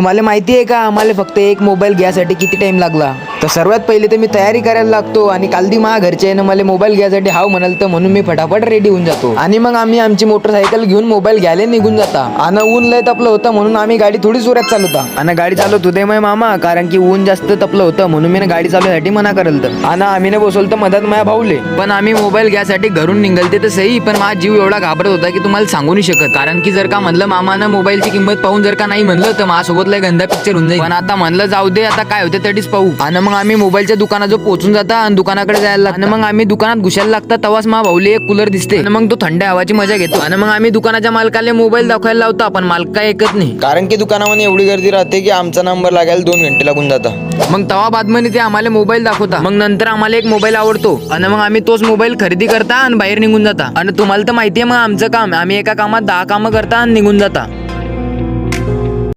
तुम्हाला माहिती आहे का आम्हाला फक्त एक मोबाईल घ्यायसाठी किती टाइम लागला? तर सर्वात पहिले तर मी तयारी करायला लागतो आणि कालदी माझ्या घरचे मला मोबाईल घ्यायसाठी हाव म्हणाल तर म्हणून मी फटाफट रेडी होऊन जातो आणि मग आम्ही आमची मोटरसायकल घेऊन मोबाईल घ्यायला निघून जाता. आणि ऊन लय तपलं होतं म्हणून आम्ही गाडी थोडी जोरात चालवता आणि गाडी चालवत होते माझ्या मामा, कारण की ऊन जास्त तपलं होतं म्हणून मी गाडी चालवण्यासाठी मना करल तर आणि आम्ही बोलतो मदत माझ्या भाऊले. पण आम्ही मोबाईल घ्यायसाठी घरून निघलते तर सही, पण माझा जीव एवढा घाबरत होता की तुम्हाला सांगू नाही शकत. कारण की जर का म्हणलं मामानं मोबाईलची किंमत पाहून जर का नाही म्हणलं तर माझ्यासोबत लय गंदा पिक्चर होऊन जाईल. पण आता म्हणलं जाऊ दे, आता काय होते तरीच पाहू. आणि मग आम्ही मोबाईलच्या दुकानात जो पोहोचून जाता आणि दुकानाकडे जायला लागतं. आणि मग आम्ही दुकानात घुसायला लागता तेव्हाच मा भाऊले एक कूलर दिसते आणि मग तो थंड हवाची मजा घेतो. आणि मग आम्ही दुकानाच्या मालकाला मोबाईल दाखवायला लावता, पण मालक काय ऐकत नाही, कारण की दुकानामध्ये एवढी गर्दी राहते की आमचा नंबर लागायला 2 घंटे लागून जाता. मग तवा बादमध्ये ते आम्हाला मोबाईल दाखवता. मग नंतर आम्हाला एक मोबाईल आवडतो आणि मग आम्ही तोच मोबाईल खरेदी करता आणि बाहेर निघून जाता. आणि तुम्हाला तर माहितीये मग आमचं काम, आम्ही एका कामात 10 कामं करता आणि निघून जाता.